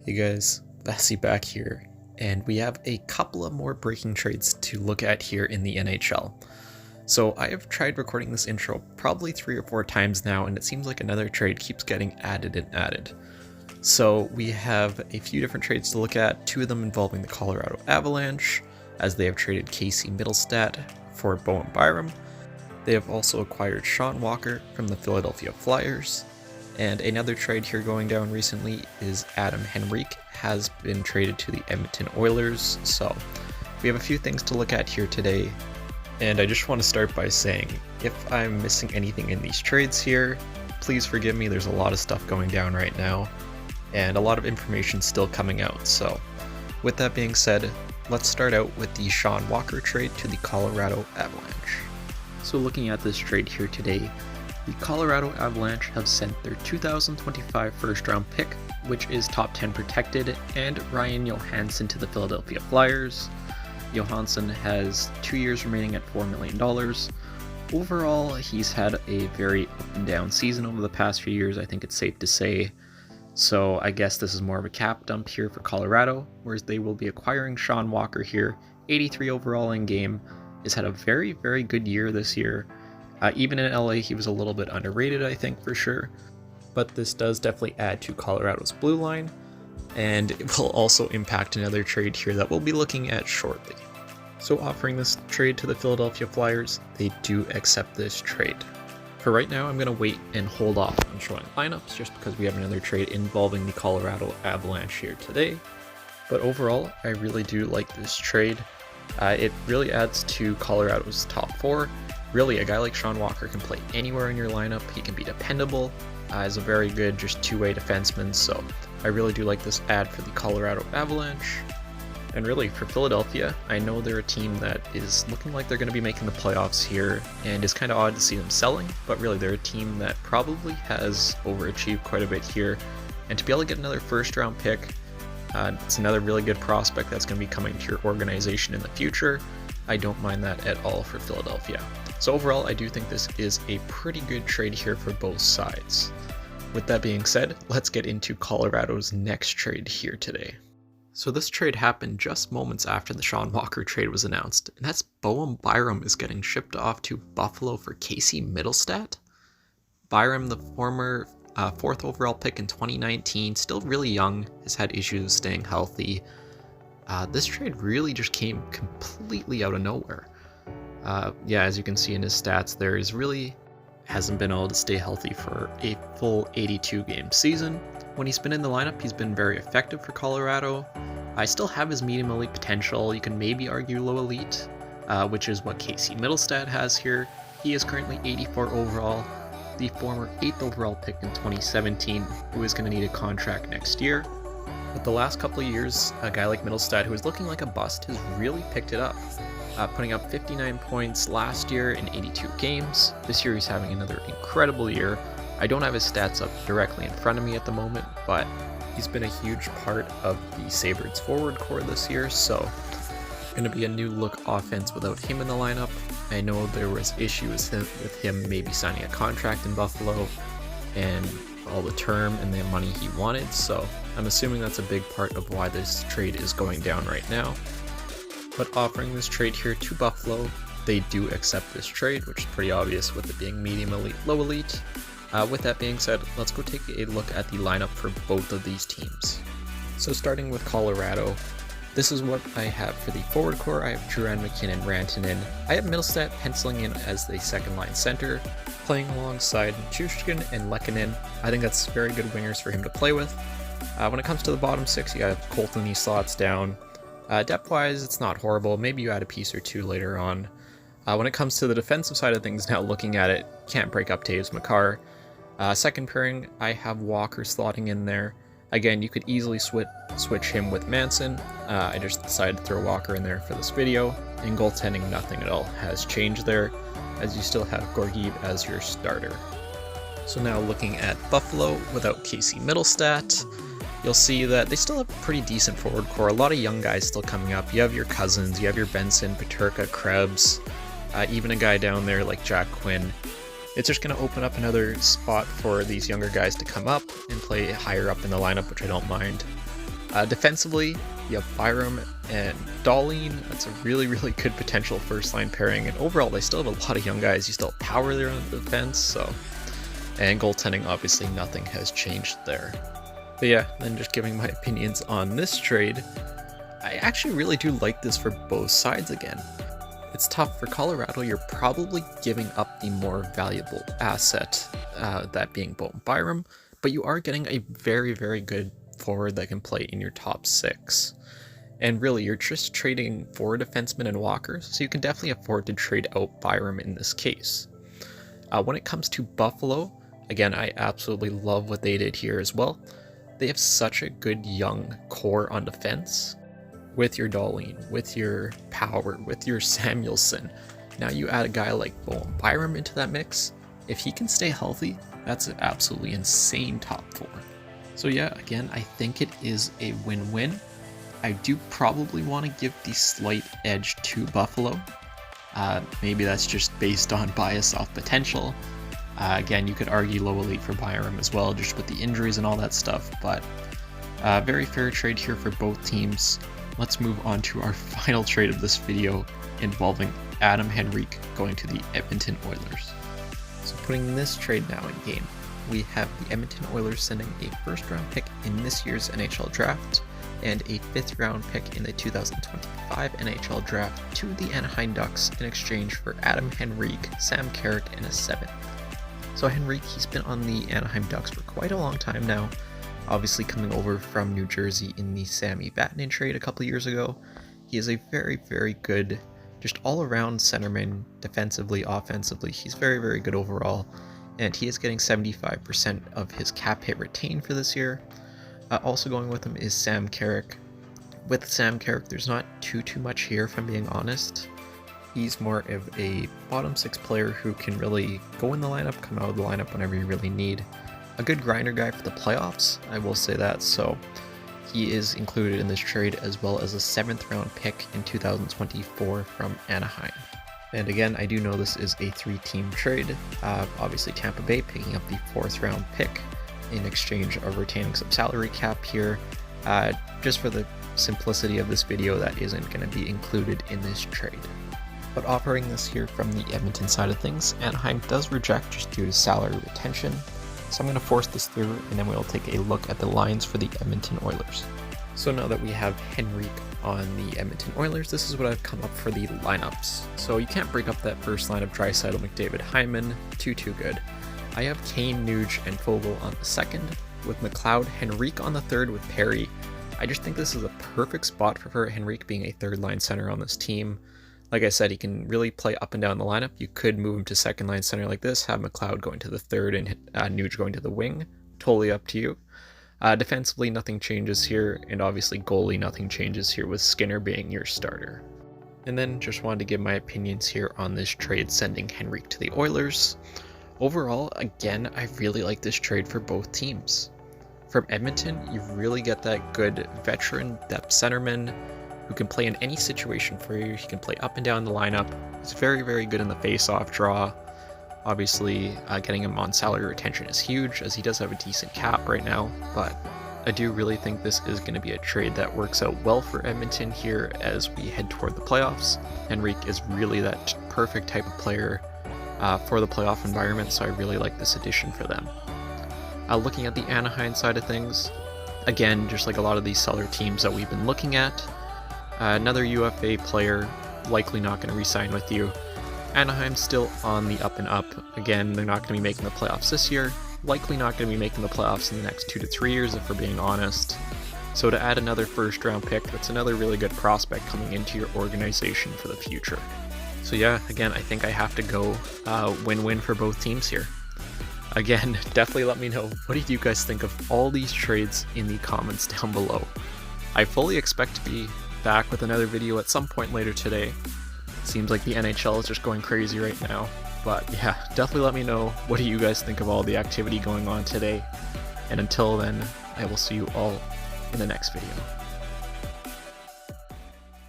Hey guys, Vassy back here, and we have a couple of more breaking trades to look at here in the NHL. So I have tried recording this intro probably 3 or 4 times now, and it seems like another trade keeps getting added and added. So we have a few different trades to look at, 2 of them involving the Colorado Avalanche, as they have traded Mittelstadt for Byram. They have also acquired Shawn Walker from the Philadelphia Flyers. And another trade here going down recently is Henrique has been traded to the Edmonton Oilers. So we have a few things to look at here today. And I just want to start by saying, if I'm missing anything in these trades here, please forgive me. There's a lot of stuff going down right now and a lot of information still coming out. So with that being said, let's start out with the Shawn Walker trade to the Colorado Avalanche. So looking at this trade here today, the Colorado Avalanche have sent their 2025 first-round pick, which is top 10 protected, and Ryan Johansson to the Philadelphia Flyers. Johansson has 2 years remaining at $4 million. Overall, he's had a very up and down season over the past few years, I think it's safe to say. So I guess this is more of a cap dump here for Colorado, whereas they will be acquiring Shawn Walker here, 83 overall in game. He's had a very, very good year this year. Even in LA, he was a little bit underrated, I think, for sure. But this does definitely add to Colorado's blue line, and it will also impact another trade here that we'll be looking at shortly. So offering this trade to the Philadelphia Flyers, they do accept this trade. For right now, I'm going to wait and hold off on showing lineups just because we have another trade involving the Colorado Avalanche here today. But overall, I really do like this trade. It really adds to Colorado's top 4. Really, a guy like Shawn Walker can play anywhere in your lineup. He can be dependable, is a very good just two-way defenseman, so I really do like this ad for the Colorado Avalanche. And really, for Philadelphia, I know they're a team that is looking like they're going to be making the playoffs here, and it's kind of odd to see them selling, but really they're a team that probably has overachieved quite a bit here, and to be able to get another first-round pick, it's another really good prospect that's going to be coming to your organization in the future. I don't mind that at all for Philadelphia. So overall, I do think this is a pretty good trade here for both sides. With that being said, let's get into Colorado's next trade here today. So this trade happened just moments after the Shawn Walker trade was announced, and that's Byram is getting shipped off to Buffalo for Mittelstadt. Byram, the former 4th overall pick in 2019, still really young, has had issues staying healthy. This trade really just came completely out of nowhere. Yeah, as you can see in his stats there, he's really hasn't been able to stay healthy for a full 82-game season. When he's been in the lineup, he's been very effective for Colorado. I still have his medium elite potential. You can maybe argue low elite, which is what Mittelstadt has here. He is currently 84 overall, the former 8th overall pick in 2017, who is going to need a contract next year. But the last couple of years, a guy like Mittelstadt, who was looking like a bust, has really picked it up. Putting up 59 points last year in 82 games. This year he's having another incredible year. I don't have his stats up directly in front of me at the moment, but he's been a huge part of the Sabres forward core this year, so going to be a new look offense without him in the lineup. I know there was issues with him maybe signing a contract in Buffalo and all the term and the money he wanted, so I'm assuming that's a big part of why this trade is going down right now. But offering this trade here to Buffalo, they do accept this trade, which is pretty obvious with it being medium elite, low elite. With that being said, let's go take a look at the lineup for both of these teams. So starting with Colorado, this is what I have for the forward core. I have Duran, McKinnon, Rantanen. I have Mittelstadt penciling in as the second line center, playing alongside Chushkin and Lehkonen. I think that's very good wingers for him to play with. When it comes to the bottom 6, you have Colton, he slots down. Depth-wise, it's not horrible. Maybe you add a piece or 2 later on. When it comes to the defensive side of things, now looking at it, can't break up Taves Makar. Second pairing, I have Walker slotting in there. Again, you could easily switch him with Manson. I just decided to throw Walker in there for this video. In goaltending, nothing at all has changed there, as you still have Gorgiev as your starter. So now looking at Buffalo without Mittelstadt, you'll see that they still have a pretty decent forward core. A lot of young guys still coming up. You have your Cousins, you have your Benson, Peterka, Krebs, even a guy down there like Jack Quinn. It's just going to open up another spot for these younger guys to come up and play higher up in the lineup, which I don't mind. Defensively, you have Byram and Darlene. That's a really good potential first line pairing, and overall they still have a lot of young guys. You still have power there on the defense, so. And goaltending, obviously nothing has changed there. But yeah, then just giving my opinions on this trade, I actually really do like this for both sides again. It's tough for Colorado. You're probably giving up the more valuable asset, that being Byram, but you are getting a very good forward that can play in your top 6. And really, you're just trading for defensemen and Walker, so you can definitely afford to trade out Byram in this case. When it comes to Buffalo, again, I absolutely love what they did here as well. They have such a good young core on defense. With your Darlene, with your Power, with your Samuelson. Now you add a guy like Byram into that mix. If he can stay healthy, that's an absolutely insane top 4. So yeah, again, I think it is a win-win. I do probably want to give the slight edge to Buffalo. Maybe that's just based on bias off potential. Again, you could argue low elite for Byram as well, just with the injuries and all that stuff, but very fair trade here for both teams. Let's move on to our final trade of this video, involving Henrique going to the Edmonton Oilers. So putting this trade now in game, we have the Edmonton Oilers sending a first-round pick in this year's NHL draft and a 5th-round pick in the 2025 NHL draft to the Anaheim Ducks in exchange for Henrique, Sam Carrick, and a 7th. So Henrique, he's been on the Anaheim Ducks for quite a long time now, obviously coming over from New Jersey in the Sammy Vatanen trade a couple years ago. He is a very good, just all-around centerman, defensively, offensively. He's very good overall, and he is getting 75% of his cap hit retained for this year. Also going with him is Sam Carrick. With Sam Carrick, there's not too much here, if I'm being honest. He's more of a bottom 6 player who can really go in the lineup, come out of the lineup whenever you really need. A good grinder guy for the playoffs, I will say that, so he is included in this trade, as well as a 7th round pick in 2024 from Anaheim. And again, I do know this is a 3-team trade. Obviously Tampa Bay picking up the 4th round pick in exchange of retaining some salary cap here. Just for the simplicity of this video, that isn't going to be included in this trade. But offering this here from the Edmonton side of things, Anaheim does reject just due to salary retention. So I'm going to force this through, and then we'll take a look at the lines for the Edmonton Oilers. So now that we have Henrique on the Edmonton Oilers, this is what I've come up for the lineups. So you can't break up that first line of Draisaitl, McDavid, Hyman, too good. I have Kane, Nuge, and Fogle on the 2nd, with McLeod, Henrique on the 3rd with Perry. I just think this is a perfect spot for Henrique being a 3rd line center on this team. Like I said, he can really play up and down the lineup. You could move him to 2nd line center like this, have McLeod going to the 3rd and Nuge going to the wing. Totally up to you. Defensively, nothing changes here, and obviously goalie, nothing changes here with Skinner being your starter. And then just wanted to give my opinions here on this trade sending Henrique to the Oilers. Overall, again, I really like this trade for both teams. From Edmonton, you really get that good veteran depth centerman who can play in any situation for you. He can play up and down the lineup. He's very good in the face-off draw. Obviously, getting him on salary retention is huge, as he does have a decent cap right now, but I do really think this is going to be a trade that works out well for Edmonton here as we head toward the playoffs. Henrique is really that perfect type of player for the playoff environment, so I really like this addition for them. Looking at the Anaheim side of things, again, just like a lot of these seller teams that we've been looking at, another UFA player, likely not going to re-sign with you. Anaheim's still on the up and up. Again, they're not going to be making the playoffs this year, likely not going to be making the playoffs in the next 2 to 3 years if we're being honest. So to add another 1st round pick, that's another really good prospect coming into your organization for the future. So yeah, again, I think I have to go win-win for both teams here. Again, definitely let me know, what do you guys think of all these trades in the comments down below. I fully expect to be back with another video at some point later today. Seems like the NHL is just going crazy right now. But yeah, definitely let me know, what do you guys think of all the activity going on today. And until then, I will see you all in the next video.